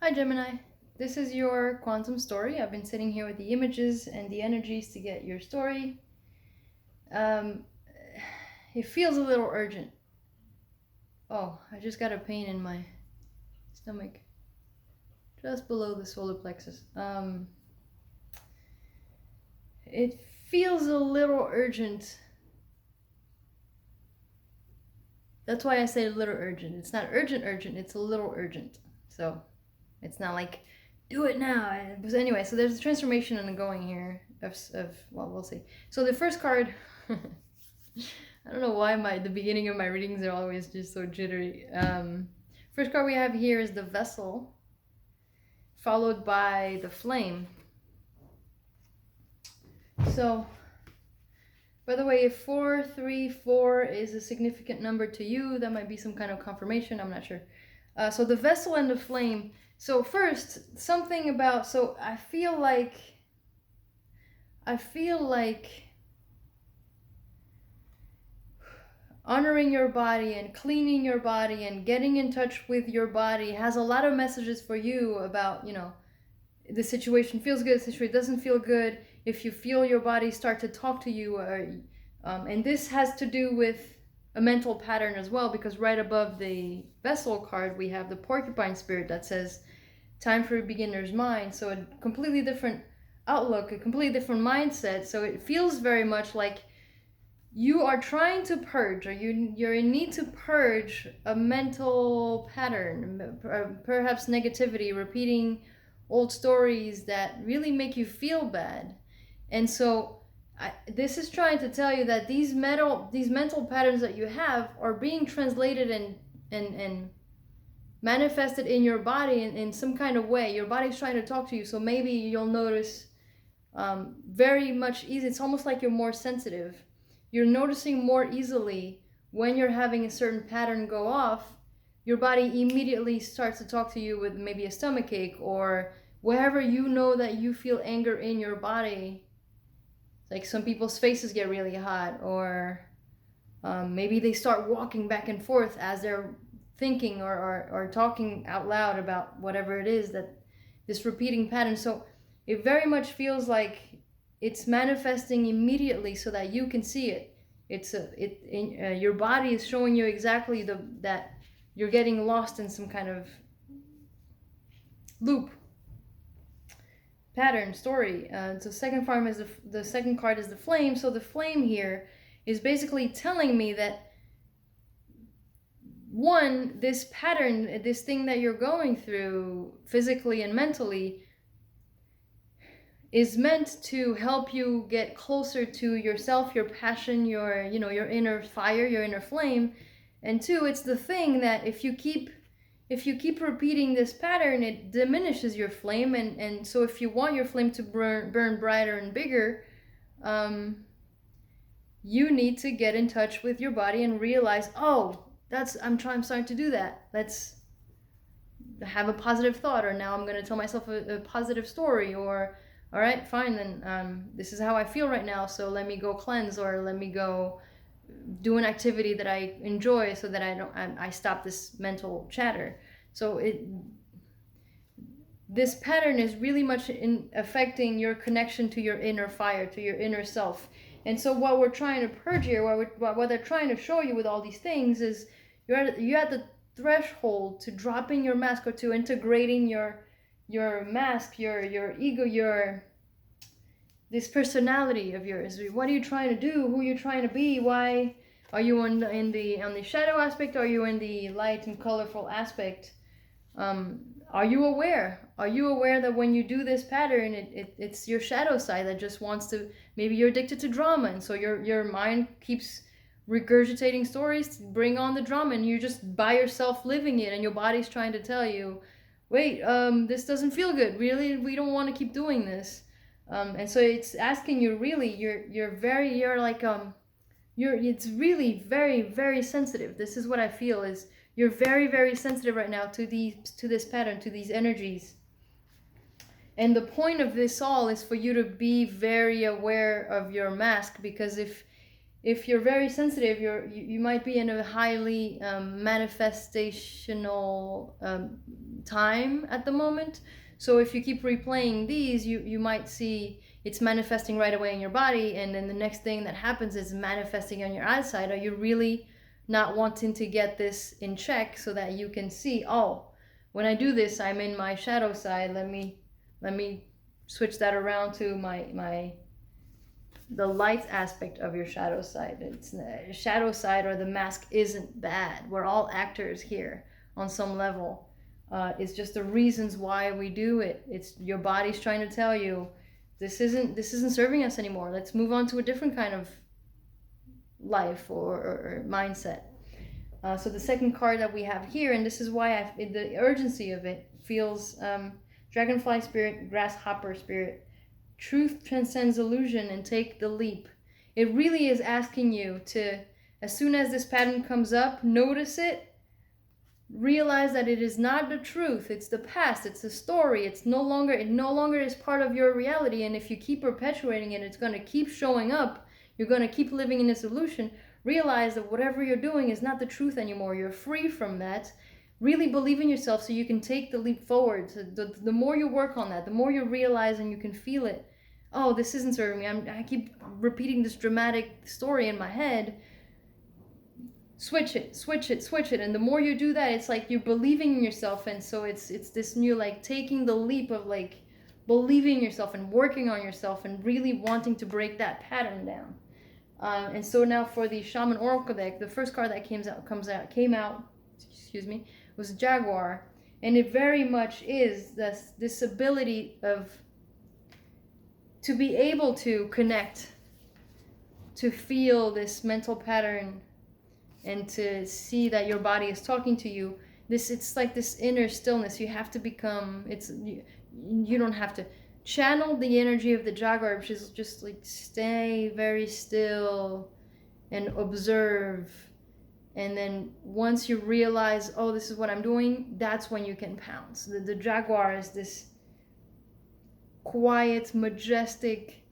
Hi Gemini, this is your quantum story. I've been sitting here with the images and the energies to get your story. Um, it feels a little urgent. Oh, I just got a pain in my stomach, just below the solar plexus. It feels a little urgent. That's why I say a little urgent. It's not urgent, it's a little urgent. So it's not like do it now. But anyway, so there's a transformation ongoing here well, we'll see. So the first card, I don't know why the beginning of my readings are always just so jittery. First card we have here is the Vessel, followed by the Flame. So, by the way, if 434 is a significant number to you, that might be some kind of confirmation. I'm not sure. So the Vessel and the Flame. So first, something about, so I feel like honoring your body and cleaning your body and getting in touch with your body has a lot of messages for you about, the situation feels good, the situation doesn't feel good, if you feel your body start to talk to you, and this has to do with a mental pattern as well, because right above the Vessel card we have the Porcupine Spirit that says time for a beginner's mind. So a completely different outlook, a completely different mindset. So it feels very much like you are trying to purge, or you're in need to purge a mental pattern, perhaps negativity, repeating old stories that really make you feel bad. And so this is trying to tell you that these mental patterns that you have are being translated and manifested in your body in some kind of way. Your body's trying to talk to you, so maybe you'll notice very much easy. It's almost like you're more sensitive. You're noticing more easily when you're having a certain pattern go off. Your body immediately starts to talk to you with maybe a stomach ache, or wherever you know that you feel anger in your body. Like some people's faces get really hot, or maybe they start walking back and forth as they're thinking or talking out loud about whatever it is, that this repeating pattern. So it very much feels like it's manifesting immediately so that you can see it. Your body is showing you exactly that you're getting lost in some kind of loop, pattern, story. So second card is the Flame. So the Flame here is basically telling me that, one, this pattern, this thing that you're going through physically and mentally, is meant to help you get closer to yourself, your passion, your inner fire, your inner flame. And two, it's the thing that if you keep repeating this pattern, it diminishes your flame. And so if you want your flame to burn brighter and bigger, you need to get in touch with your body and realize, oh, I'm starting to do that. Let's have a positive thought, or now I'm going to tell myself a positive story, or all right, fine, then this is how I feel right now, so let me go cleanse, or let me go do an activity that I enjoy, so that I stop this mental chatter. So this pattern is really much in affecting your connection to your inner fire, to your inner self. And so what we're trying to purge here, what they're trying to show you with all these things, is you're at the threshold to dropping your mask, or to integrating your mask, your ego, this personality of yours. What are you trying to do? Who are you trying to be? Why are you on the shadow aspect? Are you in the light and colorful aspect? Are you aware? Are you aware that when you do this pattern, it's your shadow side that just wants to, maybe you're addicted to drama, and so your mind keeps regurgitating stories to bring on the drama, and you're just by yourself living it, and your body's trying to tell you, wait, this doesn't feel good. Really, we don't want to keep doing this. And so it's asking you, really, it's really very, very sensitive. This is what I feel is you're very, very sensitive right now to this pattern, to these energies. And the point of this all is for you to be very aware of your mask, because if you're very sensitive, you might be in a highly manifestational time at the moment. So if you keep replaying these, you might see it's manifesting right away in your body, and then the next thing that happens is manifesting on your eyesight. Are you really not wanting to get this in check so that you can see, oh, when I do this, I'm in my shadow side. Let me switch that around to the light aspect of your shadow side. It's shadow side, or the mask, isn't bad. We're all actors here on some level. It's just the reasons why we do it. It's your body's trying to tell you, this isn't serving us anymore. Let's move on to a different kind of life or mindset. So the second card that we have here, and this is why the urgency of it feels dragonfly spirit, grasshopper spirit. Truth transcends illusion, and take the leap. It really is asking you to, as soon as this pattern comes up, notice it, realize that it is not the truth, it's the past, it's the story, it no longer is part of your reality. And if you keep perpetuating it, it's going to keep showing up. You're going to keep living in this illusion. Realize that whatever you're doing is not the truth anymore. You're free from that. Really believe in yourself so you can take the leap forward. So the more you work on that, the more you realize and you can feel it. Oh, this isn't serving me. I keep repeating this dramatic story in my head. Switch it. And the more you do that, it's like you're believing in yourself. And so it's this new, like, taking the leap of, like, believing in yourself and working on yourself and really wanting to break that pattern down. And so now for the Shaman Oracle deck, the first card that came out, was Jaguar. And it very much is this ability to be able to connect, to feel this mental pattern, and to see that your body is talking to you. It's like this inner stillness. You have to become, you don't have to channel the energy of the Jaguar, which is just like stay very still and observe. And then once you realize, oh, this is what I'm doing, that's when you can pounce. The Jaguar is this quiet, majestic,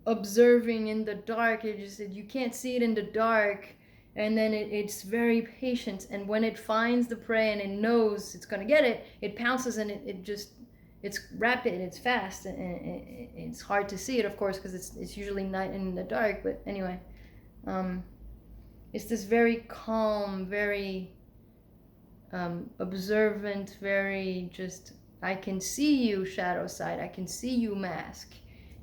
observing in the dark. You can't see it in the dark. And then it's very patient. And when it finds the prey and it knows it's going to get it, it pounces, and it's rapid, it's fast, and it's hard to see it, of course, because it's usually night and in the dark. But anyway, it's this very calm, very observant, very just, I can see you, shadow side, I can see you, mask,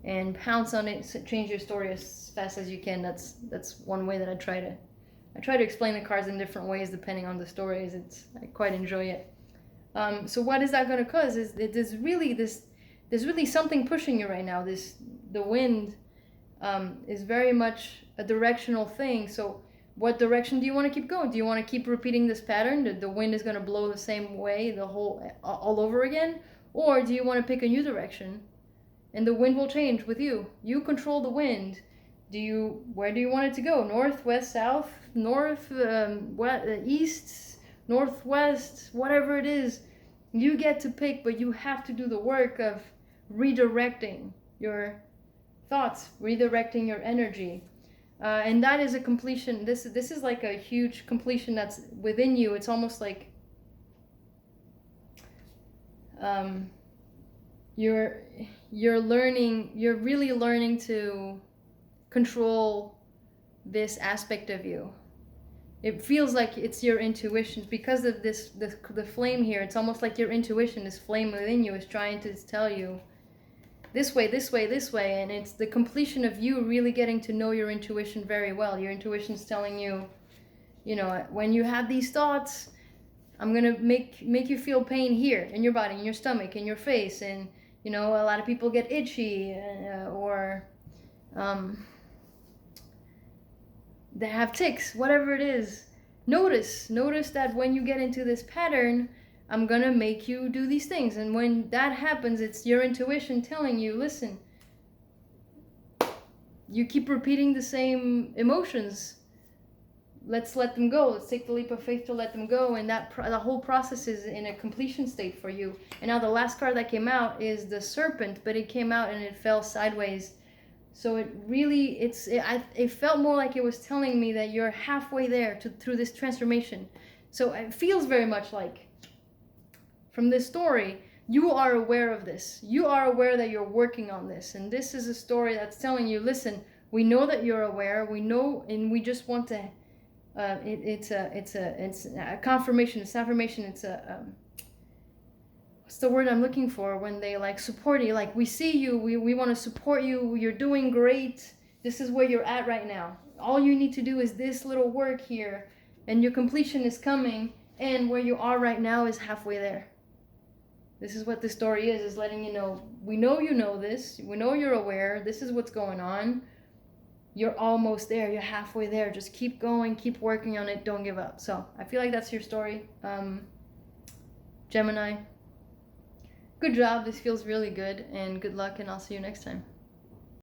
and pounce on it, change your story as fast as you can. That's one way that I try to explain the cards in different ways depending on the stories. I quite enjoy it. So what is that going to cause? There's really something pushing you right now. The wind is very much a directional thing. So what direction do you want to keep going? Do you want to keep repeating this pattern that the wind is going to blow the same way all over again? Or do you want to pick a new direction and the wind will change with you? You control the wind. Where do you want it to go? North, west, south, north, east, northwest, whatever it is, you get to pick, but you have to do the work of redirecting your thoughts, redirecting your energy. And that is a completion. This is like a huge completion that's within you. It's almost like you're really learning to control this aspect of you. It feels like it's your intuition because of the flame here. It's almost like your intuition, this flame within you, is trying to tell you this way, this way, this way. And it's the completion of you really getting to know your intuition very well. Your intuition's telling you, when you have these thoughts, I'm gonna make you feel pain here in your body, in your stomach, in your face. And a lot of people get itchy or they have tics, whatever it is. Notice that when you get into this pattern, I'm gonna make you do these things. And when that happens, it's your intuition telling you, listen, you keep repeating the same emotions. Let's let them go. Let's take the leap of faith to let them go. And the whole process is in a completion state for you. And now the last card that came out is the serpent, but it came out and it fell sideways. So it really, it felt more like it was telling me that you're halfway there through this transformation. So it feels very much like from this story, you are aware of this. You are aware that you're working on this. And this is a story that's telling you, listen, we know that you're aware. We know, and we just want to, it's a confirmation. It's affirmation. It's a, what's the word I'm looking for when they like support you? Like, we see you. We want to support you. You're doing great. This is where you're at right now. All you need to do is this little work here, and your completion is coming. And where you are right now is halfway there. This is what the story is letting you know, we know you know this, we know you're aware, this is what's going on, you're almost there, you're halfway there, just keep going, keep working on it, don't give up. So I feel like that's your story, Gemini. Good job, this feels really good, and good luck, and I'll see you next time.